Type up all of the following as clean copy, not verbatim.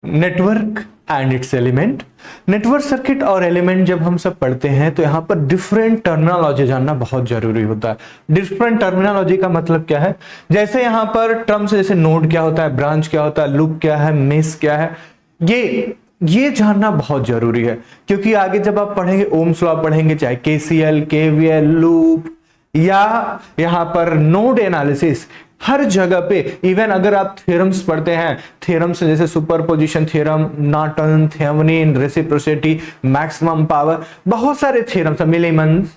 Network and it's element. Network circuit और element जब हम सब पढ़ते हैं तो यहां पर डिफरेंट टर्मिनोलॉजी जानना बहुत जरूरी होता है। डिफरेंट टर्मिनोलॉजी का मतलब क्या है, जैसे यहां पर टर्म्स जैसे नोड क्या होता है, ब्रांच क्या होता है, लूप क्या है, मेश क्या है, ये जानना बहुत जरूरी है, क्योंकि आगे जब आप पढ़ेंगे ओम्स लॉ पढ़ेंगे, चाहे केसीएल, केवीएल, लूप या यहां पर नोड एनालिसिस, हर जगह पे इवन अगर आप थ्योरम्स पढ़ते हैं, थ्योरम्स जैसे superposition theorem, Norton, Thevenin, reciprocity, maximum power, बहुत सारे थ्योरम्स, मिलीमन्स,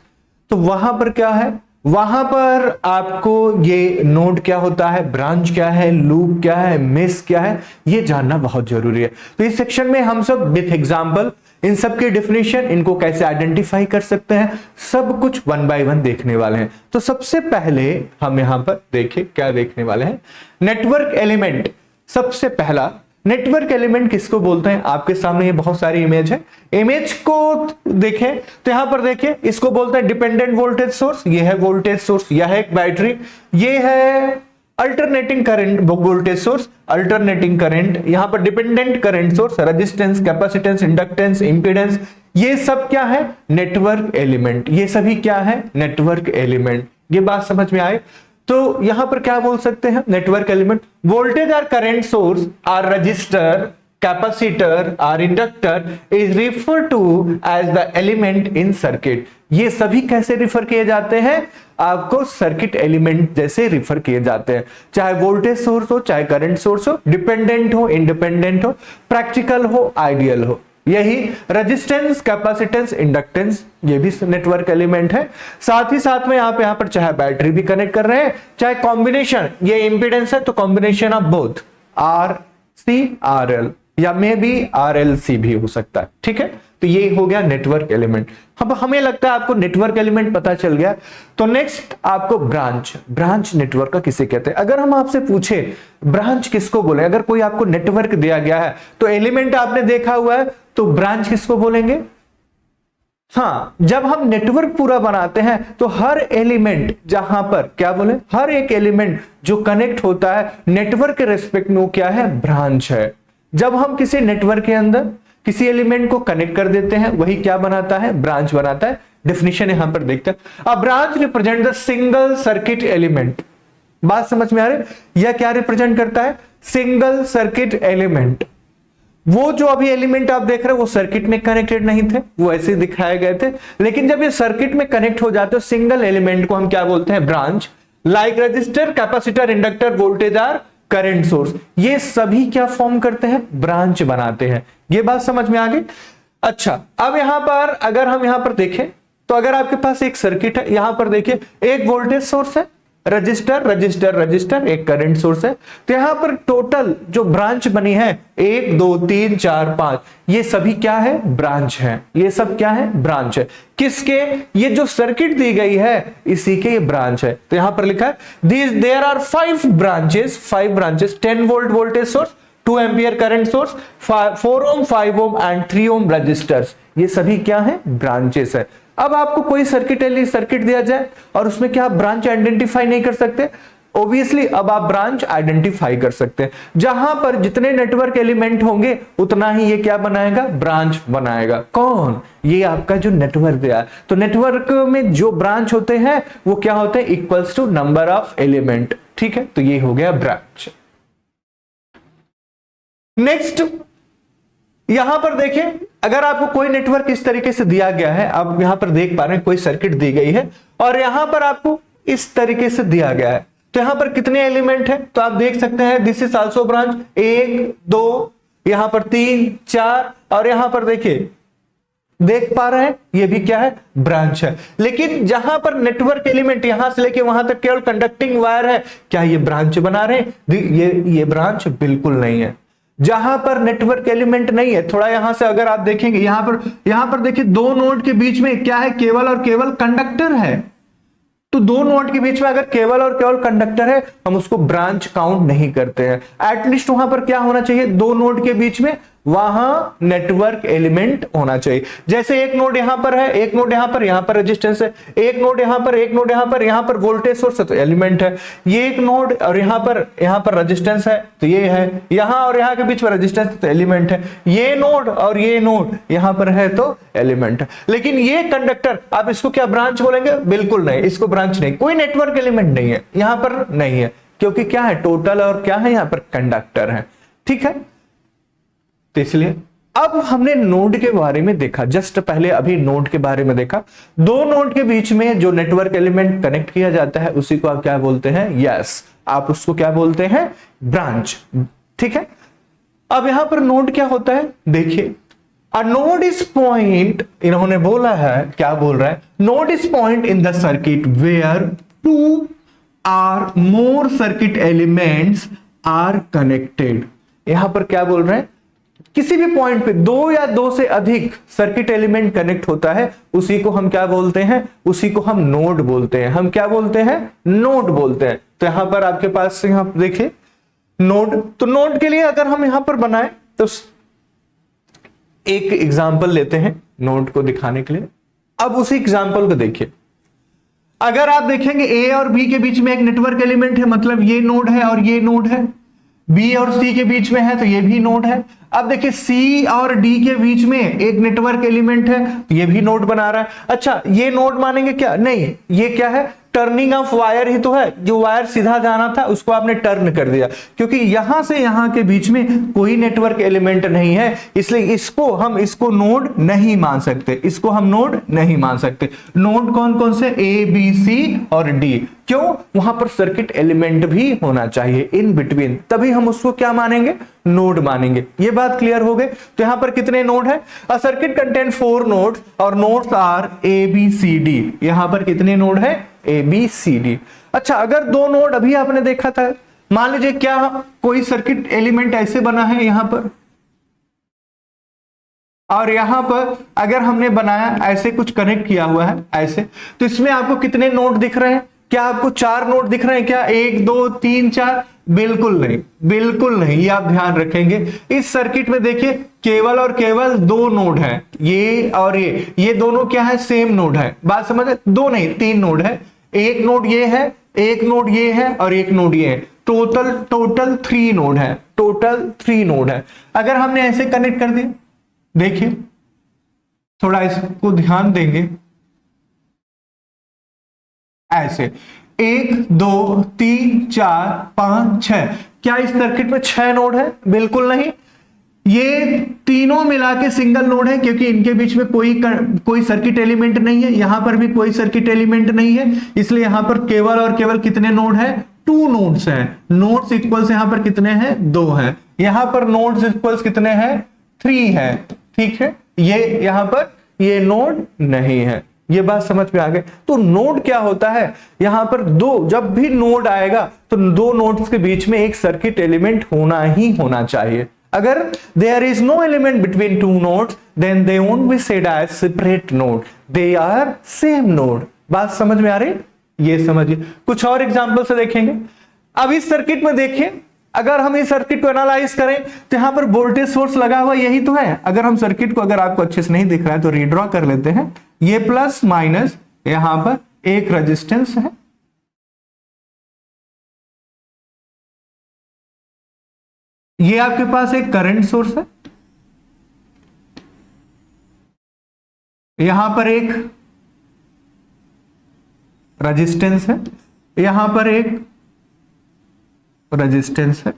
तो वहां पर क्या है, वहां पर आपको ये नोड क्या होता है, ब्रांच क्या है, लूप क्या है, मेश क्या है, ये जानना बहुत जरूरी है। तो इस सेक्शन में हम सब विथ एग्जांपल इन सब के डेफिनेशन, इनको कैसे आइडेंटिफाई कर सकते हैं, सब कुछ वन बाय वन देखने वाले हैं। तो सबसे पहले हम यहां पर देखें क्या देखने वाले हैं, नेटवर्क एलिमेंट। सबसे पहला नेटवर्क एलिमेंट किसको बोलते हैं, आपके सामने ये बहुत सारी इमेज है, इमेज को देखें तो यहां पर देखिए, इसको बोलते हैं डिपेंडेंट वोल्टेज सोर्स, ये है वोल्टेज सोर्स, यह है एक बैटरी, ये है alternating current voltage source, alternating current, यहां पर dependent current source, resistance, capacitance, inductance, impedance, ये सब क्या है, नेटवर्क एलिमेंट, ये सभी क्या है, नेटवर्क एलिमेंट। ये बात समझ में आए, तो यहां पर क्या बोल सकते हैं, नेटवर्क एलिमेंट, वोल्टेज और current source are resistor, capacitor और inductor is refer to as the element in circuit. ये सभी कैसे रिफर किए जाते हैं, आपको सर्किट एलिमेंट जैसे रिफर किए जाते हैं, चाहे वोल्टेज सोर्स हो, चाहे करंट सोर्स हो, डिपेंडेंट हो, इंडिपेंडेंट हो, प्रैक्टिकल हो, आइडियल हो। यही रेजिस्टेंस, कैपेसिटेंस, इंडक्टेंस, ये भी नेटवर्क एलिमेंट है। साथ ही साथ में आप यहां पर चाहे बैटरी भी कनेक्ट कर रहे हैं, चाहे कॉम्बिनेशन, ये इंपीडेंस है तो combination of both R C R L या may be R L C भी हो सकता है, ठीक है। तो ये हो गया नेटवर्क एलिमेंट। अब हमें लगता है आपको नेटवर्क एलिमेंट पता चल गया, तो नेक्स्ट आपको ब्रांच, ब्रांच नेटवर्क का किसे कहते हैं। अगर हम आपसे पूछे ब्रांच किसको बोले, अगर कोई आपको नेटवर्क दिया गया है तो एलिमेंट आपने देखा हुआ है, तो ब्रांच किसको बोलेंगे। हाँ, जब हम नेटवर्क पूरा बनाते हैं तो हर एलिमेंट, जहां पर क्या बोले, हर एक एलिमेंट जो कनेक्ट होता है नेटवर्क के रेस्पेक्ट में, वो क्या है, ब्रांच है। जब हम किसी नेटवर्क के अंदर किसी एलिमेंट को कनेक्ट कर देते हैं, वही क्या बनाता है, ब्रांच बनाता है। डेफिनेशन यहां पर देखते हैं, a branch represent the single circuit element. बात समझ में आ रही है, यह क्या रिप्रेजेंट करता है, सिंगल सर्किट एलिमेंट। वो जो अभी एलिमेंट आप देख रहे हो वो सर्किट में कनेक्टेड नहीं थे, वो ऐसे दिखाए गए थे, लेकिन जब ये सर्किट में कनेक्ट हो जाते हो सिंगल एलिमेंट को हम क्या बोलते हैं, branch. Like resistor, capacitor, inductor, voltage or current source, ये सभी क्या फॉर्म करते हैं, ब्रांच बनाते हैं। ये बात समझ में आ गई। अच्छा, अब यहां पर अगर हम यहां पर देखें तो अगर आपके पास एक सर्किट है, यहां पर देखिए एक वोल्टेज सोर्स है, रजिस्टर रजिस्टर रजिस्टर, एक करंट सोर्स है, तो यहां पर टोटल जो ब्रांच बनी है 1 2 3 4 5, ये सभी क्या है, ब्रांच है। ये सब क्या है, ब्रांच है। किसके, ये जो सर्किट दी गई है इसी के ये ब्रांच है। तो यहां पर लिखा है there are 5 branches, 5 branches, 10 volt voltage source, 2 ampere current source, 4 ohm, 5 ohm and 3 ohm resistors, ये सभी क्या है, ब्रांचेस है। अब आपको कोई सर्किट दिया जाए और उसमें क्या आप ब्रांच आइडेंटिफाई नहीं कर सकते, ऑब्वियसली अब आप ब्रांच आइडेंटिफाई कर सकते हैं। जहां पर जितने नेटवर्क एलिमेंट होंगे उतना ही ये क्या बनाएगा, ब्रांच बनाएगा। कौन, ये आपका जो नेटवर्क दिया है। तो नेटवर्क में जो ब्रांच होते हैं वो क्या होते हैं, equals to number of element, ठीक है। तो ये हो गया ब्रांच। नेक्स्ट यहां पर देखिए, अगर आपको कोई नेटवर्क इस तरीके से दिया गया है, आप यहां पर देख पा रहे हैं कोई सर्किट दी गई है और यहां पर आपको इस तरीके से दिया गया है, तो यहां पर कितने एलिमेंट है, तो आप देख सकते हैं दिस इज आल्सो ब्रांच, 1 2, यहां पर 3 4, और यहां पर देखिए देख पा रहे हैं ये भी क्या है, ब्रांच है। लेकिन जहां पर नेटवर्क एलिमेंट यहां से लेके वहां तक केवल कंडक्टिंग वायर है, क्या ये ब्रांच बना रहे हैं, ये ब्रांच बिल्कुल नहीं है। जहां पर नेटवर्क एलिमेंट नहीं है, थोड़ा यहां से अगर आप देखेंगे, यहां पर देखिए दो नोड के बीच में क्या है, केवल और केवल कंडक्टर है। तो दो नोड के बीच में अगर केवल और केवल कंडक्टर है, हम उसको ब्रांच काउंट नहीं करते हैं। एटलीस्ट वहां पर क्या होना चाहिए, दो नोड के बीच में वहां नेटवर्क एलिमेंट होना चाहिए। जैसे एक नोड यहां पर है, एक नोड यहां पर रेजिस्टेंस है, एक नोड यहां पर, एक नोड यहां पर वोल्टेज सोर्स है तो एलिमेंट है। ये एक नोड और यहां पर रेजिस्टेंस है तो ये है, यहां और यहां के बीच में रेजिस्टेंस तो एलिमेंट है। ये नोड और ये नोड यहां पर है तो एलिमेंट है। लेकिन ये कंडक्टर आप इसको क्या ब्रांच बोलेंगे? बिल्कुल नहीं, इसको ब्रांच नहीं, कोई नेटवर्क एलिमेंट नहीं है, यहां पर नहीं है, क्योंकि क्या है, टोटल और क्या है यहां पर कंडक्टर है। ठीक है, तो इसलिए अब हमने नोड के बारे में देखा, जस्ट पहले अभी नोड के बारे में देखा। दो नोड के बीच में जो नेटवर्क एलिमेंट कनेक्ट किया जाता है उसी को आप क्या बोलते हैं? यस, आप उसको क्या बोलते हैं? ब्रांच। ठीक है, अब यहां पर नोड क्या होता है देखिए, अ नोड इज पॉइंट, इन्होंने बोला है, क्या बोल रहा है? Node is point in the circuit where two or more circuit elements are connected. यहां पर क्या बोल रहे हैं? किसी भी पॉइंट पे दो या दो से अधिक सर्किट एलिमेंट कनेक्ट होता है, उसी को हम क्या बोलते हैं? उसी को हम नोड बोलते हैं। हम क्या बोलते हैं? नोड बोलते हैं। तो यहां पर आपके पास यहां देखिए नोड, तो नोड के लिए अगर हम यहां पर बनाए तो एक एग्जांपल लेते हैं नोड को दिखाने के लिए। अब उसी एग्जांपल को देखिए, अगर आप देखेंगे ए और बी के बीच में एक नेटवर्क एलिमेंट है, मतलब ये नोड है और ये नोड है, बी और सी के बीच में है तो ये भी नोड है। अब देखिए सी और डी के बीच में एक नेटवर्क एलिमेंट है तो ये भी नोड बना रहा है। अच्छा, ये नोड मानेंगे क्या? नहीं, ये क्या है? टर्निंग ऑफ वायर ही तो है, जो वायर सीधा जाना था उसको आपने टर्न कर दिया, क्योंकि यहां से यहां के बीच में कोई नेटवर्क एलिमेंट नहीं है, इसलिए इसको नोड नहीं मान सकते, इसको हम नोड नहीं मान सकते। नोड कौन कौन से? ए बी सी और डी। क्यों? वहां पर सर्किट एलिमेंट भी होना चाहिए इन बिटवीन, तभी हम उसको क्या मानेंगे? नोड मानेंगे। ये बात क्लियर हो गई। तो यहां पर कितने नोड है? अ सर्किट कंटेन 4 नोड्स और nodes are A B C D. यहां पर कितने नोड है? A B C D. अच्छा, अगर दो नोड अभी आपने देखा था, मान लीजिए क्या कोई सर्किट एलिमेंट ऐसे बना है यहां पर, और यहां पर अगर हमने बनाया ऐसे कुछ कनेक्ट किया हुआ है ऐसे, तो इसमें आपको कितने नोड दिख रहे हैं? क्या आपको 4 नोड दिख रहे हैं क्या? 1 2 3 4? बिल्कुल नहीं, बिल्कुल नहीं। ये आप ध्यान रखेंगे। इस सर्किट में देखिए केवल और केवल 2 नोड है, ये और ये दोनों क्या है? सेम नोड है। बात समझ? 2 नहीं 3 नोड है। एक नोड ये है, एक नोड ये है और एक नोड ये है। टोटल 3 नोड है, टोटल 3 नोड है। अगर हमने ऐसे कनेक्ट कर दिया, देखिए थोड़ा इसको ध्यान देंगे, ऐसे 1 2 3 4 5 6। क्या इस सर्किट में 6 नोड है? बिल्कुल नहीं। ये तीनों मिला के सिंगल नोड है, क्योंकि इनके बीच में कोई सर्किट एलिमेंट नहीं है, यहां पर भी कोई सर्किट एलिमेंट नहीं है, इसलिए यहां पर केवल और केवल कितने नोड है? 2 नोड्स हैं। नोड्स इक्वल्स यहां पर कितने हैं? 2 हैं। यहां पर नोड्स इक्वल्स कितने हैं? 3 है। ठीक है, ये यहां पर ये नोड नहीं है। ये बात समझ में आ गई। तो नोड क्या होता है? यहां पर जब भी नोड आएगा तो 2 नोड्स के बीच में एक सर्किट एलिमेंट होना ही होना चाहिए। अगर there is no element between 2 nodes, then they won't be said as separate node. They are same node. बात समझ में आ रही? ये समझिए। कुछ और एग्जांपल से देखेंगे। अब इस सर्किट में देखिए, अगर हम इस सर्किट को एनालाइज करें तो यहां पर वोल्टेज सोर्स लगा हुआ यही तो है। अगर हम सर्किट को, अगर आपको अच्छे से नहीं दिख रहा है तो रीड्रॉ कर लेते हैं। ये प्लस माइनस, यहां पर एक रेजिस्टेंस है, ये आपके पास एक करंट सोर्स है, यहां पर एक रेजिस्टेंस है, यहां पर एक रेजिस्टेंस है,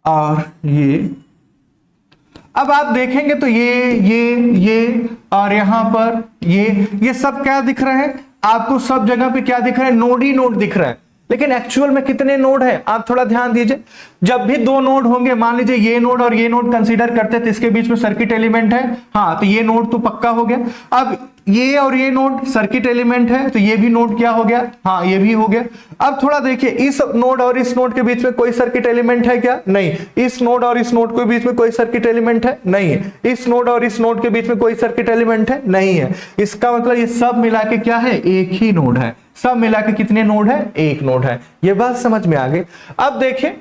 और ये अब आप देखेंगे तो ये और यहां पर ये सब क्या दिख रहा है आपको? सब जगह पे क्या दिख रहा है? नोड ही नोड दिख रहा है। लेकिन एक्चुअल में कितने नोड है? आप थोड़ा ध्यान दीजिए। जब भी 2 नोड होंगे, मान लीजिए ये नोड और ये नोड कंसीडर करते हैं तो इसके बीच में सर्किट एलिमेंट है, हाँ, तो ये नोड तो पक्का हो गया। अब ये और ये नोड सर्किट एलिमेंट है तो ये भी नोड क्या हो गया? हाँ, ये भी हो गया। अब थोड़ा देखिए, इस नोड और इस नोड के बीच में कोई सर्किट एलिमेंट है क्या? नहीं। इस नोड और इस नोड के बीच में कोई सर्किट एलिमेंट है? नहीं है। इस नोड और इस नोड के बीच में कोई सर्किट एलिमेंट है? नहीं है। इसका मतलब ये सब मिला के क्या है? एक ही नोड है। सब मिला के कितने नोड है? एक नोड है। ये बात समझ में आ गई। अब देखिए,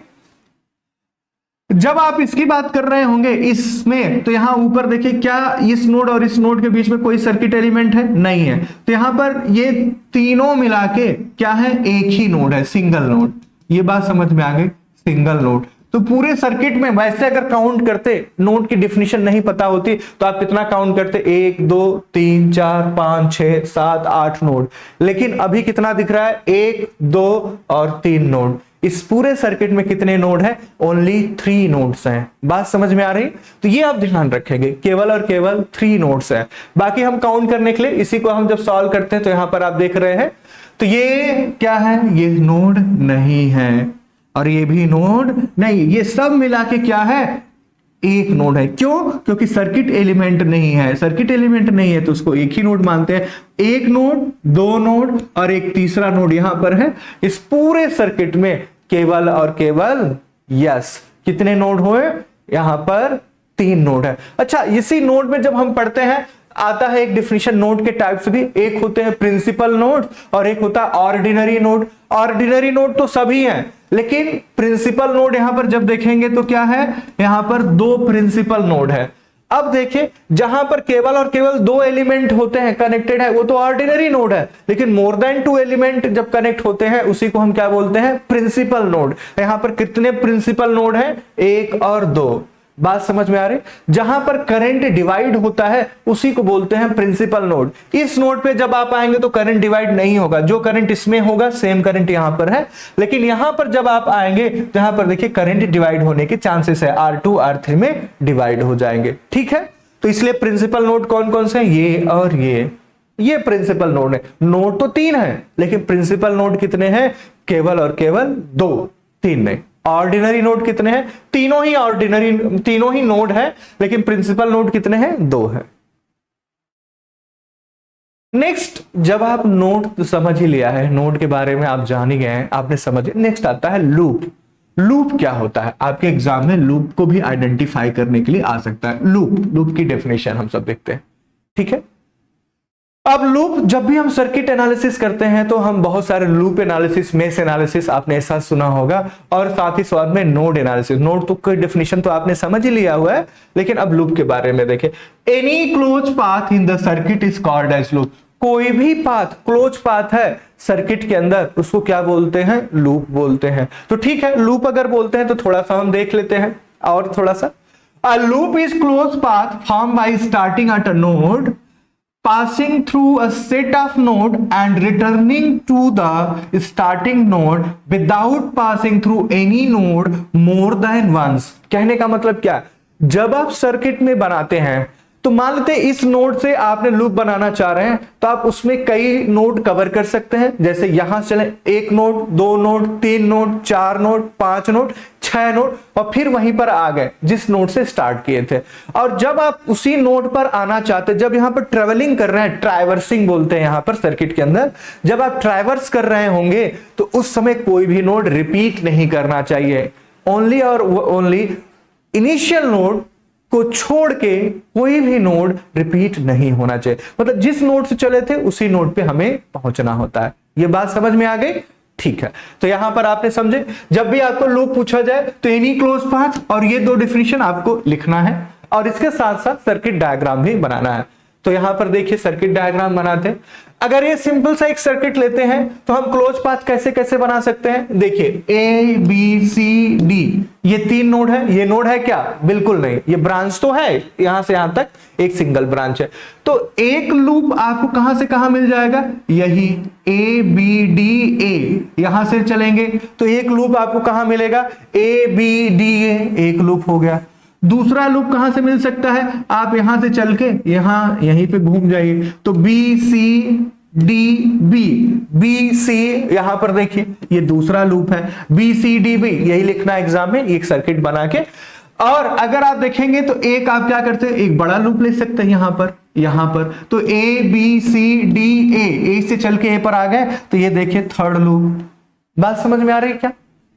जब आप इसकी बात कर रहे होंगे इसमें, तो यहां ऊपर देखिए क्या इस नोड और इस नोड के बीच में कोई सर्किट एलिमेंट है? नहीं है। तो यहां पर ये तीनों मिला के क्या है? एक ही नोड है, सिंगल नोड। ये बात समझ में आ गई, सिंगल नोड। तो पूरे सर्किट में वैसे अगर काउंट करते, नोड की डिफिनीशन नहीं पता होती तो आप कितना काउंट करते? 1 2 3 4 5 6 7 8 नोड। लेकिन अभी कितना दिख रहा है? 1 2 और 3 नोड। इस पूरे सर्किट में कितने नोड है? ओनली 3 नोड्स हैं। बात समझ में आ रही? तो ये आप ध्यान रखेंगे, केवल और केवल 3 नोड्स हैं। बाकी हम काउंट करने के लिए इसी को हम जब सॉल्व करते हैं तो यहां पर आप देख रहे हैं, तो ये क्या है? ये नोड नहीं है और ये भी नोड नहीं। ये सब मिला के क्या है? एक नोड है। क्यों? क्योंकि सर्किट एलिमेंट नहीं है। सर्किट एलिमेंट नहीं है तो उसको एक ही नोड मानते हैं। एक नोड, दो नोड और एक तीसरा नोड यहां पर है। इस पूरे सर्किट में केवल और केवल यस कितने नोड हुए? यहां पर 3 नोड है। अच्छा, इसी नोड में जब हम पढ़ते हैं आता है एक डिफिनीशन नोड के टाइप्स भी। एक होते हैं प्रिंसिपल नोड और एक होता है ऑर्डिनरी नोड। ऑर्डिनरी नोड तो सभी हैं, लेकिन प्रिंसिपल नोड यहां पर जब देखेंगे तो क्या है? यहां पर 2 प्रिंसिपल नोड है। अब देखिए, जहां पर केवल और केवल 2 एलिमेंट होते हैं, कनेक्टेड है, वो तो ऑर्डिनरी नोड है। लेकिन मोर देन 2 एलिमेंट जब कनेक्ट होते हैं उसी को हम क्या बोलते हैं? Principal node. यहां पर कितने प्रिंसिपल नोड है? 1 और 2। बात समझ में आ रही? जहां पर करंट डिवाइड होता है उसी को बोलते हैं प्रिंसिपल नोड। इस नोड पे जब आप आएंगे तो करंट डिवाइड नहीं होगा। जो करंट इसमें होगा सेम करंट यहां पर है। लेकिन यहां पर जब आप आएंगे तो यहां पर देखिए करंट डिवाइड होने के चांसेस है, R2 R3 में डिवाइड हो जाएंगे। ठीक है, तो इसलिए प्रिंसिपल नोड कौन कौन से हैं? ये और ये प्रिंसिपल नोड है। नोड तो 3 है लेकिन प्रिंसिपल नोड कितने हैं? केवल और केवल 2, 3 नहीं। ऑर्डिनरी नोड कितने हैं? तीनों ही ऑर्डिनरी, तीनों ही नोड है, लेकिन प्रिंसिपल नोड कितने हैं? 2 है। नेक्स्ट, जब आप नोड समझ ही लिया है, नोड के बारे में आप जान ही गए हैं, आपने समझ, नेक्स्ट आता है लूप। लूप क्या होता है? आपके एग्जाम में लूप को भी आइडेंटिफाई करने के लिए आ सकता है। लूप की डेफिनेशन हम सब देखते हैं। ठीक है, अब लूप, जब भी हम सर्किट एनालिसिस करते हैं तो हम बहुत सारे लूप एनालिसिस, मेश एनालिसिस आपने ऐसा सुना होगा, और साथ ही साथ में नोड एनालिसिस। नोड तो कोई डेफिनेशन तो आपने समझ ही लिया हुआ है, लेकिन अब लूप के बारे में देखें। Any close path in the circuit is called as loop. कोई भी पाथ, क्लोज पाथ है सर्किट के अंदर, उसको क्या बोलते हैं? लूप बोलते हैं। तो ठीक है, लूप अगर बोलते हैं तो थोड़ा सा हम देख लेते हैं और थोड़ा सा। A loop is close path form by starting at a node, passing through a set of node and returning to the starting node without passing through any node more than once। कहने का मतलब क्या? जब आप circuit में बनाते हैं तो मान लेते हैं इस नोड से आपने लूप बनाना चाह रहे हैं, तो आप उसमें कई नोड कवर कर सकते हैं। जैसे यहां से चले 1 node, 2 node, 3 node, 4 node, 5 node, 6 node, और फिर वहीं पर आ गए जिस नोड से स्टार्ट किए थे। और जब आप उसी नोड पर आना चाहते हैं, जब यहां पर ट्रेवलिंग कर रहे हैं, ट्राइवर्सिंग बोलते हैं यहां पर सर्किट के अंदर, जब आप ट्राइवर्स कर रहे होंगे तो उस समय कोई भी नोड रिपीट नहीं करना चाहिए। ओनली और ओनली इनिशियल नोड को छोड़ के कोई भी नोड रिपीट नहीं होना चाहिए। मतलब जिस नोड से चले थे उसी नोड पे हमें पहुंचना होता है। ये बात समझ में आ गई? ठीक है, तो यहां पर आपने समझे, जब भी आपको लूप पूछा जाए तो एनी क्लोज पाथ और ये 2 डेफिनेशन आपको लिखना है, और इसके साथ साथ सर्किट डायग्राम भी बनाना है। तो यहां पर देखिए सर्किट डायग्राम बनाते हैं। अगर ये सिंपल सा एक सर्किट लेते हैं तो हम क्लोज पाथ कैसे कैसे बना सकते हैं? देखिए A B C D, ये 3 नोड है। ये नोड है क्या? बिल्कुल नहीं। ये ब्रांच तो है, यहां से यहां तक एक सिंगल ब्रांच है। तो एक लूप आपको कहां से कहां मिल जाएगा? यही A B D A, यहां से चलेंगे तो एक लूप आपको कहां मिलेगा? A B D A, एक लूप हो गया। दूसरा लूप कहां से मिल सकता है? आप यहां से चल के यहीं पे घूम जाइए तो B C D B, B C, यहां पर देखिए ये दूसरा लूप है, B C D B, यही लिखना है एग्जाम में, एक सर्किट बना के। और अगर आप देखेंगे तो एक आप क्या करते हैं, एक बड़ा लूप ले सकते हैं यहां पर तो A B C D A से चल के A पर आ गए तो ये देखिए थर्ड लूप। बात समझ में आ रही है क्या?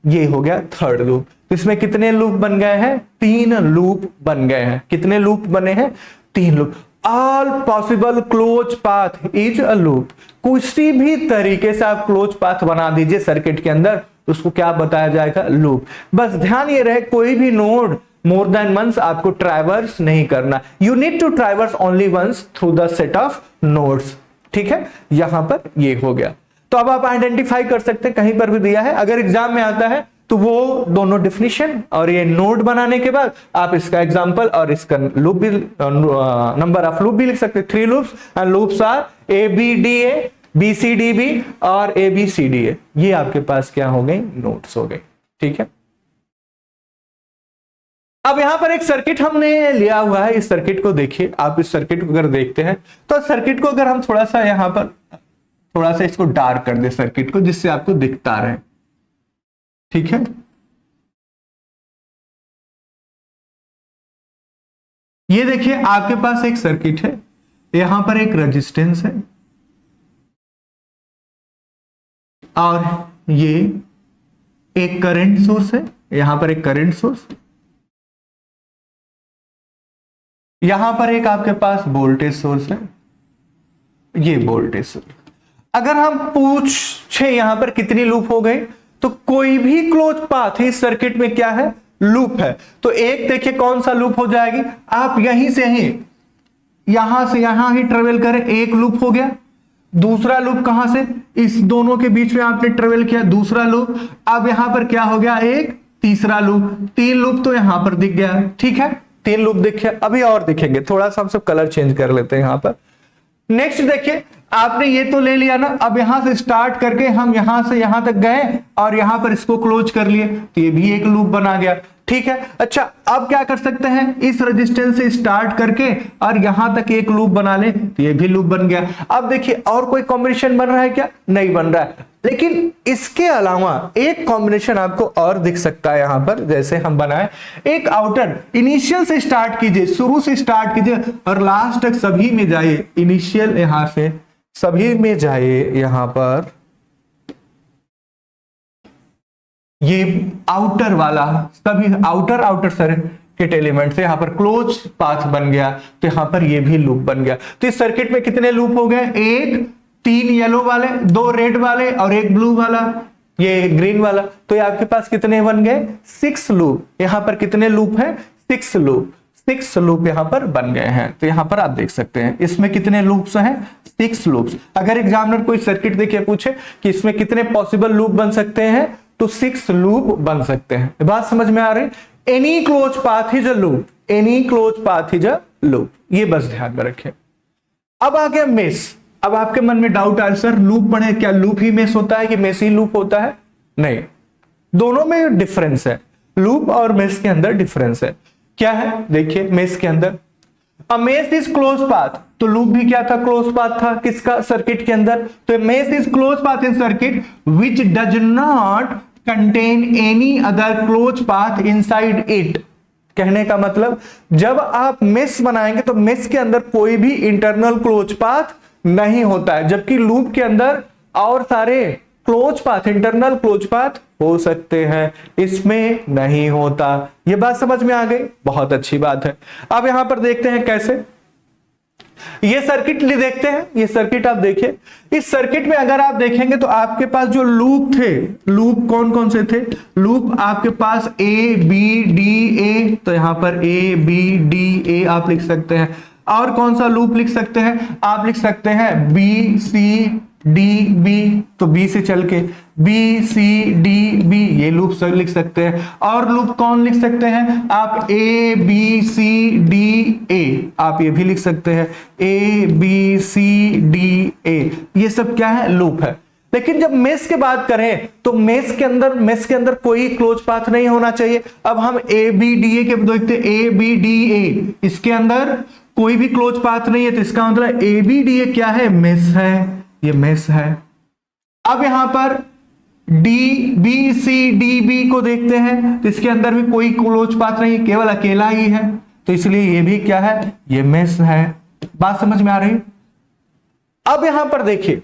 ये हो गया थर्ड लूप। तो इसमें कितने लूप बन गए हैं? 3 लूप बन गए हैं। कितने लूप बने हैं? 3 loop. All possible close path is a loop. किसी भी तरीके से आप क्लोज पाथ बना दीजिए सर्किट के अंदर, उसको क्या बताया जाएगा, लूप। बस ध्यान ये रहे कोई भी नोड मोर देन वंस आपको ट्रैवर्स नहीं करना, you need to traverse only once through the set of nodes. ठीक है, यहां पर ये हो गया। तो अब आप आइडेंटिफाई कर सकते हैं, कहीं पर भी दिया है, अगर एग्जाम में आता है तो वो दोनों डिफिनीशन और ये नोड बनाने के बाद आप इसका एग्जांपल और इसका लूप भी, नंबर ऑफ लूप भी लिख सकते हैं। 3 loops and loops are A B D A, B C D B और A B C D A. ये आपके पास क्या हो गई, नोड्स हो गए। ठीक है, अब यहां पर एक सर्किट हमने लिया हुआ है, इस सर्किट को देखिए। आप इस सर्किट को अगर देखते हैं तो सर्किट को अगर हम थोड़ा सा यहां पर थोड़ा सा इसको डार्क कर दे सर्किट को, जिससे आपको दिखता रहे। ठीक है, ये देखिए आपके पास एक सर्किट है, यहां पर एक रेजिस्टेंस है और ये एक करंट सोर्स है, यहां पर एक करंट सोर्स, यहां पर एक आपके पास वोल्टेज सोर्स है, ये वोल्टेज सोर्स। अगर हम पूछे यहां पर कितनी लूप हो गई, तो कोई भी क्लोज पाथ इस सर्किट में क्या है, लूप है। तो एक देखिए कौन सा लूप हो जाएगी, आप यहीं से यहां ही ट्रेवल करें, एक लूप हो गया। दूसरा लूप कहां से, इस दोनों के बीच में आपने ट्रेवल किया, दूसरा लूप। अब यहां पर क्या हो गया, एक तीसरा लूप, 3 लूप तो यहां पर दिख गया। ठीक है, 3 लूप दिखे, अभी और दिखेंगे, थोड़ा सा हम सब कलर चेंज कर लेते हैं यहां पर। नेक्स्ट देखिए, आपने ये तो ले लिया ना, अब यहां से स्टार्ट करके हम यहां से यहां तक गए और यहां पर इसको क्लोज कर लिए, तो ये भी एक लूप बना गया। ठीक है, अच्छा अब क्या कर सकते हैं, इस रेजिस्टेंस से स्टार्ट करके और यहां तक एक लूप बना ले, तो ये भी लूप बन गया। अब देखिए और कोई कॉम्बिनेशन बन रहा है क्या, नहीं बन रहा है, लेकिन इसके अलावा एक कॉम्बिनेशन आपको और दिख सकता है यहां पर। जैसे हम बनाए एक आउटर, इनिशियल से स्टार्ट कीजिए, शुरू से स्टार्ट कीजिए और लास्ट तक सभी में जाइए, इनिशियल यहां से सभी में जाइए, यहां पर ये आउटर वाला सभी आउटर सर्किट एलिमेंट से यहां पर क्लोज पाथ बन गया, तो यहां पर ये भी लूप बन गया। तो इस सर्किट में कितने लूप हो गए, एक, 3 येलो वाले, 2 रेड वाले और एक ब्लू वाला, ये ग्रीन वाला। तो ये आपके पास कितने बन गए, 6 लूप। यहां पर कितने लूप है, 6 लूप, 6 लूप यहां पर बन गए हैं। तो यहां पर आप देख सकते हैं इसमें कितने लूप्स हैं, 6 लूप्स। अगर एग्जामिनर कोई सर्किट देखिए पूछे कि इसमें कितने पॉसिबल लूप बन सकते हैं, तो 6 लूप बन सकते हैं। बात समझ में आ रही, any close path is a loop, any close path is a loop, ये बस ध्यान में रखें। अब आ गया मेश। अब आपके मन में डाउट आया, सर लूप बने, क्या लूप ही मेश होता है कि मेश ही लूप होता है? नहीं, दोनों में डिफरेंस है, लूप और मेश के अंदर डिफरेंस है। क्या है, देखिए मेश के अंदर अ मेश इज क्लोज पाथ, तो लूप भी क्या था, क्लोज पाथ था, किसका, सर्किट के अंदर। तो mesh is close path in circuit which does not contain any other closed path inside it. कहने का मतलब जब आप मेश बनाएंगे तो मेश के अंदर कोई भी इंटरनल क्लोज पाथ नहीं होता है, जबकि लूप के अंदर और सारे close path, internal close path हो सकते हैं, इसमें नहीं होता। यह बात समझ में आ गई, बहुत अच्छी बात है। अब यहां पर देखते हैं कैसे ये सर्किट देखते हैं। ये सर्किट आप देखिए, इस सर्किट में अगर आप देखेंगे तो आपके पास जो लूप थे, लूप कौन कौन से थे, लूप आपके पास ए बी डी ए, तो यहां पर ए बी डी ए आप लिख सकते हैं। और कौन सा लूप लिख सकते हैं, आप लिख सकते हैं बी सी डी बी, तो बी से चल के बी सी डी बी, ये लूप सब लिख सकते हैं। और लूप कौन लिख सकते हैं आप, ए बी सी डी ए, आप ये भी लिख सकते हैं, ए बी सी डी ए, ये सब क्या है, लूप है। लेकिन जब मेश की बात करें तो मेश के अंदर कोई क्लोज पाथ नहीं होना चाहिए। अब हम ए बी डी ए के देखते, ए बी डी ए, इसके अंदर कोई भी क्लोज पाथ नहीं है, तो इसका मतलब ए बी डी ए क्या है, मेश है, ये मेश है। अब यहां पर D B C D B को देखते हैं, तो इसके अंदर भी कोई क्लोज पाथ नहीं, केवल अकेला ही है, तो इसलिए ये भी क्या है, ये मेश है। बात समझ में आ रही। अब यहां पर देखिए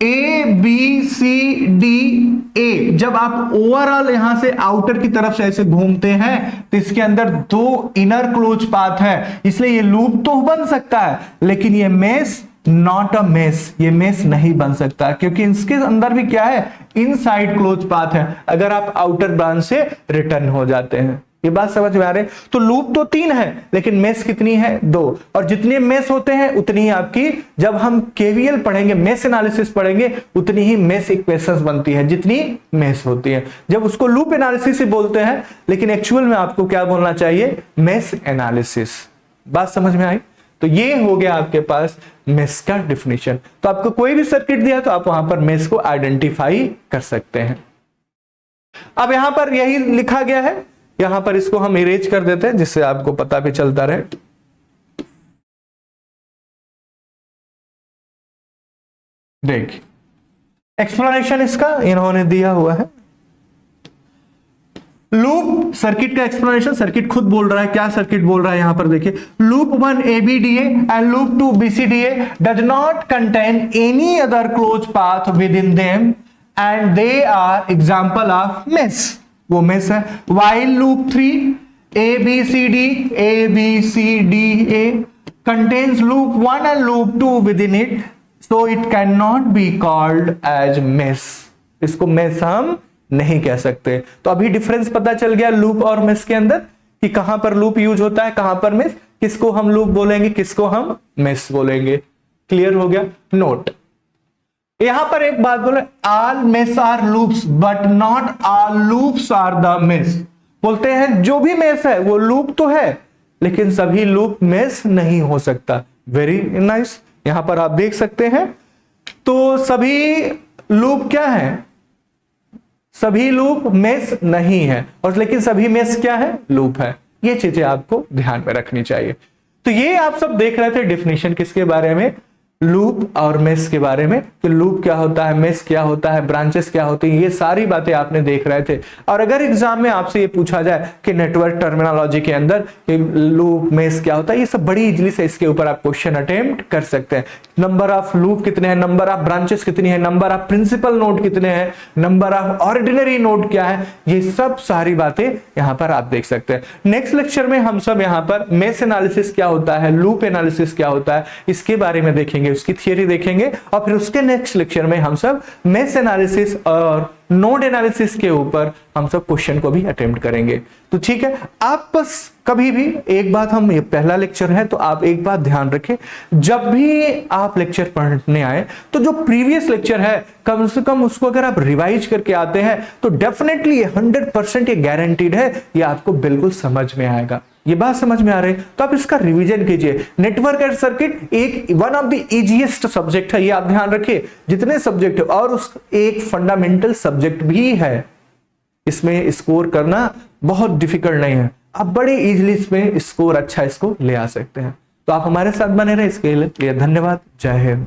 ए बी सी डी ए, जब आप ओवरऑल यहां से आउटर की तरफ से ऐसे घूमते हैं तो इसके अंदर 2 इनर क्लोज पाथ है, इसलिए ये लूप तो बन सकता है, लेकिन ये मेश नॉट अ मेस, ये मेस नहीं बन सकता क्योंकि इसके अंदर भी क्या है, इनसाइड क्लोज पाथ है अगर आप आउटर ब्रांच से रिटर्न हो जाते हैं। ये बात समझ में आ रही है? तो लूप तो 3 है लेकिन मेस कितनी है, 2, और जितने मेस होते हैं उतनी ही आपकी, जब हम केवीएल पढ़ेंगे, मेस एनालिसिस पढ़ेंगे, उतनी ही मेस इक्वेशंस बनती है जितनी मेस होती है। जब उसको लूप एनालिसिस ही बोलते हैं लेकिन एक्चुअल में आपको क्या बोलना चाहिए, मेस एनालिसिस। बात समझ में आई? तो ये हो गया आपके पास मेस का डिफिनेशन। तो आपको कोई भी सर्किट दिया तो आप वहां पर मेस को आइडेंटिफाई कर सकते हैं। अब यहां पर यही लिखा गया है, यहां पर इसको हम इरेज कर देते हैं जिससे आपको पता भी चलता रहे। देखिए एक्सप्लेनेशन इसका इन्होंने दिया हुआ है। लूप सर्किट का एक्सप्लेनेशन, सर्किट खुद बोल रहा है, क्या सर्किट बोल रहा है यहां पर देखिए, loop 1 ABDA and loop 2 BCDA does not contain any other closed path within them and they are example of mesh, वो मेस है। While loop 3 ABCDA contains loop 1 and loop 2 within it, so it cannot be called as mesh, इसको mess हम नहीं कह सकते। तो अभी difference पता चल गया लूप और मेस के अंदर कि कहां पर लूप यूज होता है, कहां पर मेस, किसको हम लूप बोलेंगे, किसको हम मेस बोलेंगे। क्लियर हो गया? नोट, यहां पर एक बात बोले, all mesh are loops but not all loops are the mesh. बोलते हैं जो भी मेस है वो लूप तो है लेकिन सभी लूप मेस नहीं हो सकता। वेरी नाइस, यहां पर आप देख सकते हैं। तो सभी लूप क्या है, सभी लूप मेस नहीं है, और लेकिन सभी मेस क्या है, लूप है। ये चीजें आपको ध्यान में रखनी चाहिए। तो ये आप सब देख रहे थे डिफिनेशन किसके बारे में, लूप और मेस के बारे में, कि लूप क्या होता है, मेस क्या होता है, ब्रांचेस क्या होती हैं, ये सारी बातें आपने देख रहे थे। और अगर एग्जाम में आपसे ये पूछा जाए कि नेटवर्क टर्मिनोलॉजी के अंदर लूप मेस क्या होता है, ये सब बड़ी इजीली से इसके ऊपर आप क्वेश्चन अटेम्प्ट कर सकते हैं। नंबर ऑफ लूप कितने हैं, नंबर ऑफ ब्रांचेस कितनी है, नंबर ऑफ प्रिंसिपल नोड कितने हैं, नंबर ऑफ ऑर्डिनरी नोड क्या है, ये सब सारी बातें यहां पर आप देख सकते हैं। नेक्स्ट लेक्चर में हम सब यहां पर मेस एनालिसिस क्या होता है, लूप एनालिसिस क्या होता है, इसके बारे में देखेंगे, उसकी थियरी देखेंगे, और फिर उसके नेक्स्ट लेक्चर में हम सब मेस एनालिसिस और नोड एनालिसिस के ऊपर हम सब क्वेश्चन को भी अटेम्प्ट करेंगे। तो ठीक है, आप बस कभी भी एक बात, हम ये पहला लेक्चर है तो आप एक बात ध्यान रखें, जब भी आप लेक्चर पढ़ने आए तो जो प्रीवियस लेक्चर है कम से कम उसको अगर आप रिवाइज करके आते हैं तो डेफिनेटली 100% ये गारंटीड है, ये आपको बिल्कुल समझ में आएगा। ये बात समझ में आ रही है तो आप इसका रिवीजन कीजिए। नेटवर्क एंड सर्किट एक one of the easiest subject है, ये आप ध्यान रखिए। जितने सब्जेक्ट है और उस एक फंडामेंटल सब्जेक्ट भी है, इसमें स्कोर करना बहुत डिफिकल्ट नहीं है, आप बड़े इजीली इसमें स्कोर अच्छा इसको ले आ सकते हैं। तो आप हमारे साथ बने रहे, इसके लिए धन्यवाद। जय हिंद।